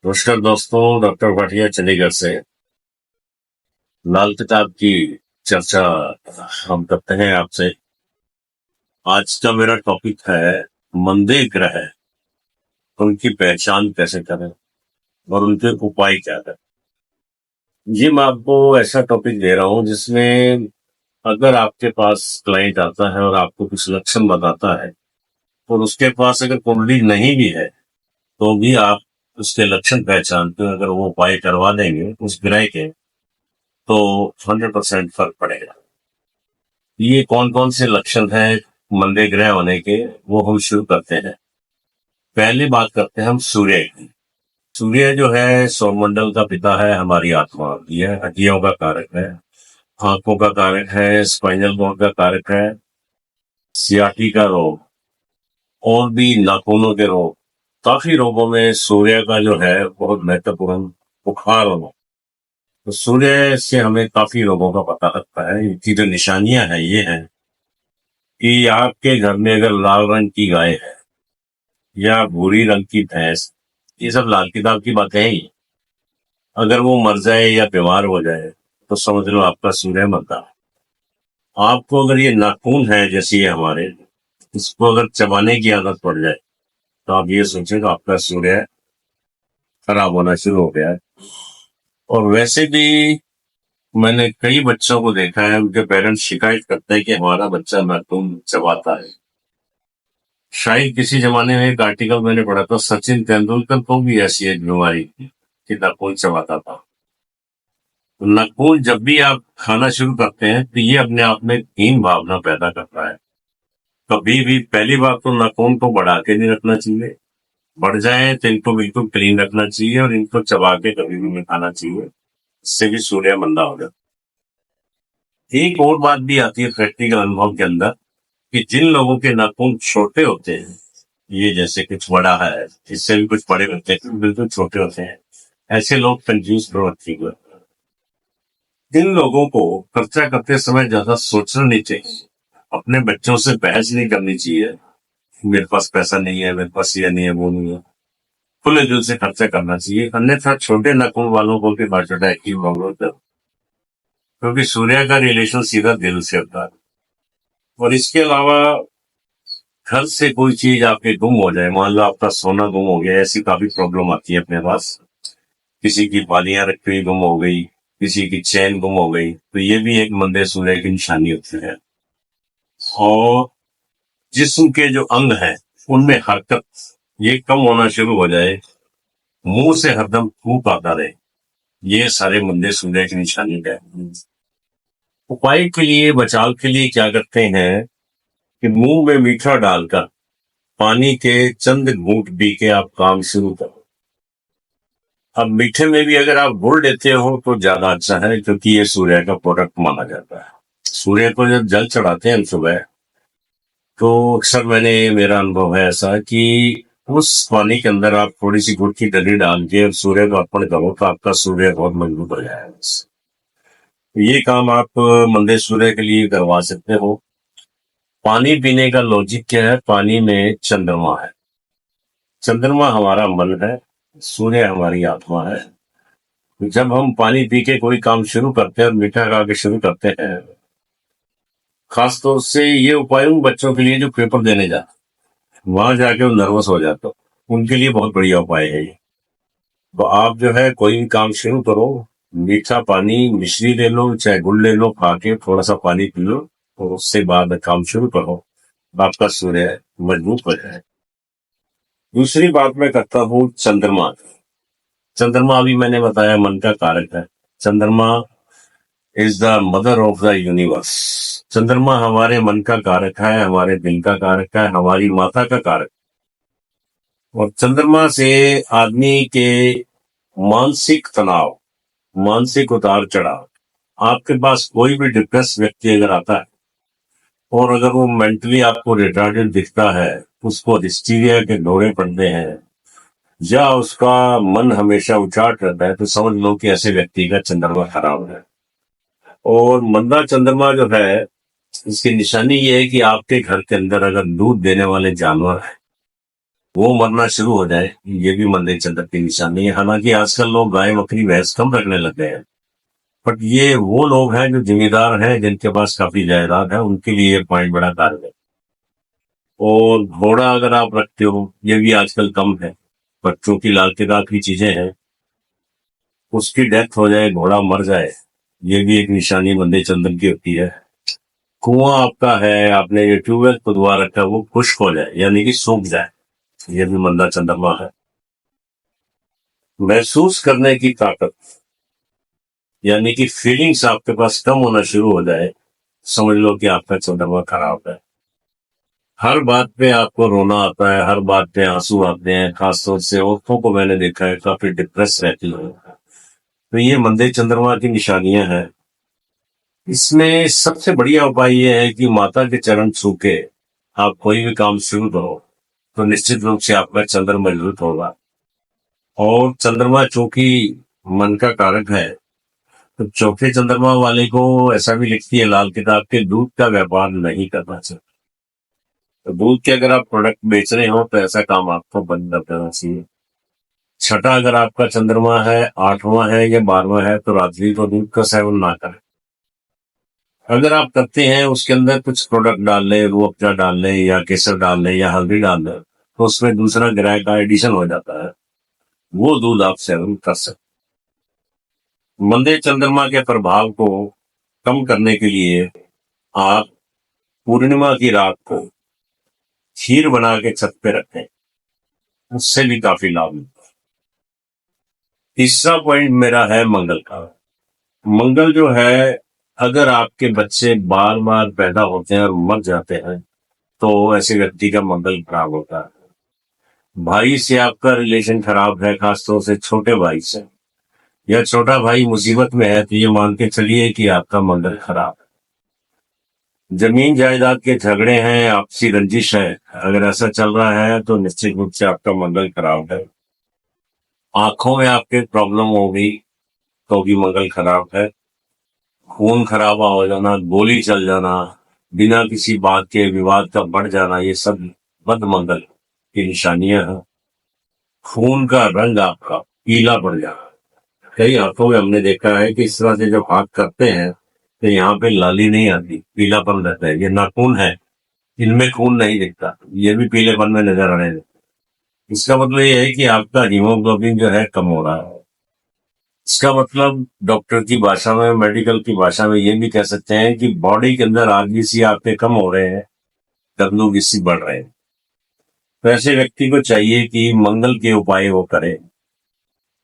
नमस्कार दोस्तों, डॉक्टर भाटिया चंडीगढ़ से लाल किताब की चर्चा हम करते हैं आपसे। आज का मेरा टॉपिक है मंदे ग्रह, उनकी पहचान कैसे करें और उनके उपाय क्या करें। ये मैं आपको ऐसा टॉपिक दे रहा हूं जिसमें अगर आपके पास क्लाइंट आता है और आपको कुछ लक्षण बताता है और उसके पास अगर कुंडली नहीं भी है तो भी आप उसके लक्षण पहचान कर अगर वो उपाय करवा देंगे उस ग्रह के, तो 100% फर्क पड़ेगा। ये कौन कौन से लक्षण हैं मंदे ग्रह होने के, वो हम शुरू करते हैं। पहले बात करते हैं हम सूर्य की। सूर्य जो है सौरमंडल का पिता है, हमारी आत्मा, यह हड्डियों का कारक है, आंखों का कारक है, स्पाइनल कॉर्ड का कारक है, सियाटी का रोग और भी नाखूनों के रोग। काफी रोगों में सूर्य का जो है बहुत महत्वपूर्ण, बुखार होना, तो सूर्य से हमें काफी रोगों का पता लगता है। इनकी जो निशानियां हैं ये हैं कि आपके घर में अगर लाल रंग की गाय है या भूरी रंग की भैंस, ये सब लाल किताब की बातें हैं ही। अगर वो मर जाए या बीमार हो जाए तो समझ लो आपका सूर्य मरता है। आपको अगर ये नाखून है जैसे ये हमारे, इसको अगर चबाने की आदत पड़ जाए तो आप ये सोचें तो आपका सूर्य खराब होना शुरू हो गया है। और वैसे भी मैंने कई बच्चों को देखा है, उनके पेरेंट्स शिकायत करते हैं कि हमारा बच्चा नाखून चबाता है। शायद किसी जमाने में एक आर्टिकल मैंने पढ़ा था, सचिन तेंदुलकर को भी ऐसी एक बीमारी थी कि नाखून चबाता था। तो नाखून जब भी आप खाना शुरू करते हैं तो ये अपने आप में हीन भावना पैदा करता है। कभी भी पहली बात तो नाखून को बढ़ा के नहीं रखना चाहिए, बढ़ जाए तो इनको बिल्कुल क्लीन रखना चाहिए और इनको चबा के कभी भी नहीं खाना चाहिए, इससे भी सूर्य मंदा हो जाता है। एक और बात भी आती है प्रैक्टिकल अनुभव के अंदर कि जिन लोगों के नाखून छोटे होते हैं, ये जैसे कुछ बड़ा है, इससे भी कुछ बड़े होते हैं, बिल्कुल छोटे होते हैं, ऐसे लोग कंजूस प्रवृत्ति को। इन लोगों को खर्चा करते समय ज्यादा सोचना नहीं चाहिए, अपने बच्चों से बहस नहीं करनी चाहिए, मेरे पास पैसा नहीं है, मेरे पास ये नहीं है, वो नहीं है। खुले दिल से खर्चा करना चाहिए, अन्यथा छोटे नाखून वालों को भी हार्ट अटैक की प्रॉब्लम है, क्योंकि सूर्य का रिलेशन सीधा दिल से होता है। और इसके अलावा घर से कोई चीज आपके गुम हो जाए, मान लो आपका सोना गुम हो गया, ऐसी काफी प्रॉब्लम आती है अपने पास। किसी की बालियां रखी हुई गुम हो गई, किसी की चैन गुम हो गई, तो ये भी एक मंदे सूर्य की निशानी होती है। और जिस्म के जो अंग हैं उनमें हरकत ये कम होना शुरू हो जाए, मुंह से हरदम थूक आता रहे, ये सारे मंदे सूर्य की निशानी है। उपाय के लिए, बचाव के लिए क्या करते हैं कि मुंह में मीठा डालकर पानी के चंद घूंट पी के आप काम शुरू करो। अब मीठे में भी अगर आप गुड़ लेते हो तो ज्यादा अच्छा है, क्योंकि ये सूर्य का प्रोडक्ट माना जाता है। सूर्य को जब जल चढ़ाते हैं हम सुबह, तो अक्सर मेरा अनुभव है ऐसा कि उस पानी के अंदर आप थोड़ी सी गुड़ की डली डाल के और सूर्य को अर्पण करो तो आपका सूर्य बहुत मजबूत हो जाएगा। तो ये काम आप मंदे सूर्य के लिए करवा सकते हो। पानी पीने का लॉजिक क्या है, पानी में चंद्रमा है, चंद्रमा हमारा मन है, सूर्य हमारी आत्मा है। जब हम पानी पी के कोई काम शुरू करते हैं और मीठा खा के शुरू करते हैं, खासतौर से ये उपाय उन बच्चों के लिए जो पेपर देने जाते, वहां जाके वो नर्वस हो जाते हो, उनके लिए बहुत बढ़िया उपाय है ये। तो आप जो है कोई भी काम शुरू करो, मीठा पानी मिश्री ले लो चाहे गुड़ ले लो, खा के थोड़ा सा पानी पी लो और उससे बाद काम शुरू करो, आपका सूर्य मजबूत हो जाए। दूसरी बात मैं करता हूँ चंद्रमा। चंद्रमा अभी मैंने बताया मन का कारक है। चंद्रमा is the mother of the universe. चंद्रमा हमारे मन का कारक है, हमारे दिल का कारक है, हमारी माता का कारक। और चंद्रमा से आदमी के मानसिक तनाव, मानसिक उतार चढ़ाव, आपके पास कोई भी डिप्रेस व्यक्ति अगर आता है और अगर वो मेंटली आपको रिटार्डेड दिखता है, उसको हिस्टीरिया के दौरे पड़ते हैं या उसका मन हमेशा उचाट रहता है, तो समझ लो कि ऐसे व्यक्ति का चंद्रमा खराब है। और मंदा चंद्रमा जो है, इसकी निशानी ये है कि आपके घर के अंदर अगर दूध देने वाले जानवर है वो मरना शुरू हो जाए, ये भी मंदे चंद्र की निशानी है। हालांकि आजकल लोग गाय बकरी भैंस कम रखने लग गए हैं, बट ये वो लोग हैं जो जिम्मेदार हैं, जिनके पास काफी जायदाद है, उनके लिए ये पॉइंट बड़ा कारगर है। और घोड़ा अगर आप रखते हो, ये भी आजकल कम है। बच्चों की लाल किताब की चीजें हैं, उसकी डेथ हो जाए, घोड़ा मर जाए, ये भी एक निशानी मंदे चंद्र की होती है। कुआं आपका है, आपने ये ट्यूबवेल खुदवा रखा है, वो खुश्क हो जाए यानी कि सूख जाए, ये भी मंदा चंद्रमा है। महसूस करने की ताकत यानी कि फीलिंग्स आपके पास कम होना शुरू हो जाए, समझ लो कि आपका चंद्रमा खराब है। हर बात पे आपको रोना आता है, हर बात पे आंसू आते हैं, खासतौर से औरतों को मैंने देखा है काफी डिप्रेस रहती है। तो ये मंदे चंद्रमा की निशानियां हैं। इसमें सबसे बढ़िया उपाय ये है कि माता के चरण छू के आप कोई भी काम शुरू करो, तो निश्चित रूप से आपका चंद्र मजबूत होगा। और चंद्रमा चूंकि मन का कारक है, तो चौथे चंद्रमा वाले को ऐसा भी लिखती है लाल किताब के, दूध का व्यापार नहीं करना चाहिए। तो दूध के अगर आप प्रोडक्ट बेच रहे हो, तो ऐसा काम आपको बंद कर देना चाहिए। छठा अगर आपका चंद्रमा है, आठवां है या 12वां है, तो रात्रि को दूध का सेवन ना करें। अगर आप करते हैं, उसके अंदर कुछ प्रोडक्ट डाल लें, रूह अफ़ज़ा डाल लें या केसर डाल लें या हल्दी डाल लें, तो उसमें दूसरा ग्रह का एडिशन हो जाता है, वो दूध आप सेवन कर सकते हैं। मंदे चंद्रमा के प्रभाव को कम करने के लिए आप पूर्णिमा की रात को खीर बना के छत पे रखें, उससे भी काफी लाभ मिलता है। तीसरा पॉइंट मेरा है मंगल का। मंगल जो है, अगर आपके बच्चे बार बार पैदा होते हैं और मर जाते हैं, तो ऐसे व्यक्ति का मंगल खराब होता है। भाई से आपका रिलेशन खराब है, खासतौर से छोटे भाई से, या छोटा भाई मुसीबत में है, तो ये मान के चलिए कि आपका मंगल खराब है। जमीन जायदाद के झगड़े हैं, आपसी रंजिश है, अगर ऐसा चल रहा है तो निश्चित रूप से आपका मंगल खराब है। आंखों में आपके प्रॉब्लम होगी, तो भी मंगल खराब है। खून खराबा हो जाना, गोली चल जाना, बिना किसी बात के विवाद का बढ़ जाना, ये सब बद मंगल की निशानियां हैं। खून का रंग आपका पीला पड़ जाना, कई हाथों में हमने देखा है कि इस तरह से जब हाथ करते हैं, तो यहाँ पे लाली नहीं आती, पीलापन रहता है। ये नाखून है, इनमें खून नहीं दिखता, ये भी पीलेपन में नजर आने लगता है। इसका मतलब ये है कि आपका हीमोग्लोबिन जो है कम हो रहा है। इसका मतलब डॉक्टर की भाषा में, मेडिकल की भाषा में ये भी कह सकते हैं कि बॉडी के अंदर आरबीसी आपके कम हो रहे हैं, डब्ल्यूबीसी बढ़ रहे हैं। तो ऐसे व्यक्ति को चाहिए कि मंगल के उपाय वो करे।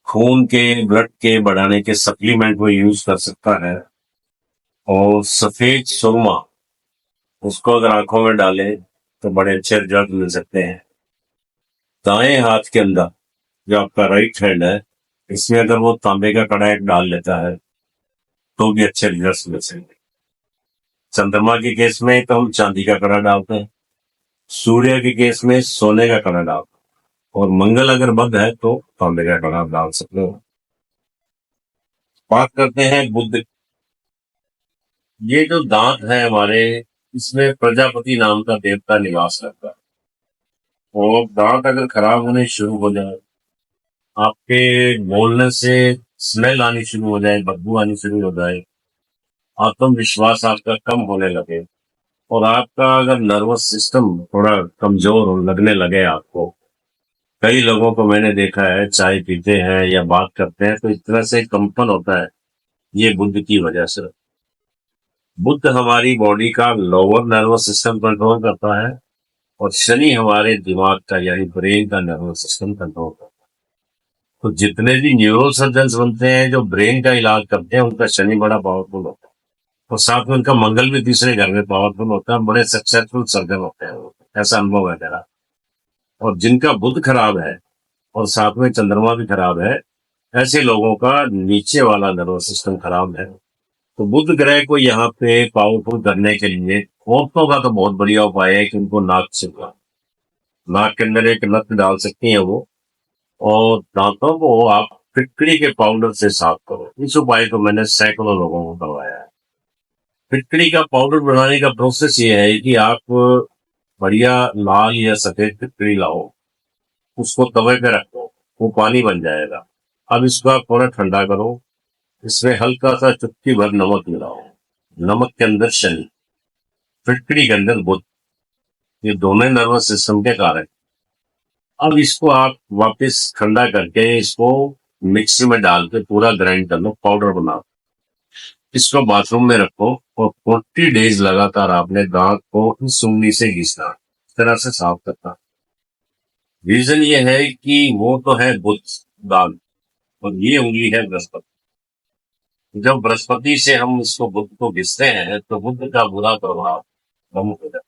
खून के, ब्लड के बढ़ाने के सप्लीमेंट वो यूज कर सकता है। और सफेद सुरमा, उसको अगर आंखों में डाले, तो बड़े अच्छे रिजल्ट मिल सकते हैं। दाएं हाथ के अंदर, जो आपका राइट हैंड है, इसमें अगर वो तांबे का कड़ा एक डाल लेता है, तो भी अच्छे रिजल्ट मिल सकते हैं। चंद्रमा के केस में तो हम चांदी का कड़ा डालते हैं, सूर्य के केस में सोने का कड़ा डालते हैं, और मंगल अगर बद है तो तांबे का कड़ा डाल सकते हो। बात करते हैं बुद्ध। ये जो दांत है हमारे, इसमें प्रजापति नाम का देवता निवास करता है। और दांत अगर खराब होने शुरू हो जाए, आपके बोलने से स्मेल आनी शुरू हो जाए, बदबू आनी शुरू हो जाए, आत्मविश्वास आपका कम होने लगे, और आपका अगर नर्वस सिस्टम थोड़ा कमजोर हो लगने लगे आपको, कई लोगों को मैंने देखा है चाय पीते हैं या बात करते हैं तो इस तरह से कंपन होता है, ये बुद्ध की वजह से। बुद्ध हमारी बॉडी का लोअर नर्वस सिस्टम कंट्रोल करता है, और शनि हमारे दिमाग का यानी ब्रेन का नर्वस सिस्टम कंट्रोल करता है। तो जितने भी न्यूरो सर्जन बनते हैं जो ब्रेन का इलाज करते हैं, उनका शनि बड़ा पावरफुल होता है, और साथ में उनका मंगल भी तीसरे घर में पावरफुल होता है, बड़े सक्सेसफुल सर्जन होते हैं वो। ऐसा अनुभव है मेरा। और जिनका बुध खराब है और साथ में चंद्रमा भी खराब है, ऐसे लोगों का नीचे वाला नर्वस सिस्टम खराब है। तो बुध ग्रह को यहाँ पे पावरफुल करने के लिए औरतों का तो बहुत बढ़िया उपाय है कि उनको नाक छिपका, नाक के अंदर एक नथ डाल सकती हैं वो, और दांतों को आप फिटकरी के पाउडर से साफ करो। इस उपाय को मैंने सैकड़ों लोगों को करवाया है। फिटकरी का पाउडर बनाने का प्रोसेस ये है कि आप बढ़िया लाल या सफेद फिटकरी लाओ, उसको तवे पे रखो, वो पानी बन जाएगा। अब इसको आप थोड़ा ठंडा करो, इसमें हल्का सा चुटकी भर नमक मिलाओ। नमक के अंदर शनि, फिटकरी के अंदर बुध, ये दोनों नर्वस सिस्टम के कारक। अब इसको आप वापस ठंडा करके इसको मिक्सी में डाल के पूरा ग्राइंड कर लो, पाउडर बनाओ। इसको बाथरूम में रखो और 40 डेज लगातार आपने दांत को इस उंगली से घिसना, इस तरह से साफ करना। रीजन ये है कि वो तो है बुध दांत, और ये उंगली है बृहस्पति। जब बृहस्पति से हम इसको बुध को घिसते हैं तो बुध का बुरा प्रभाव कम हो जाता है।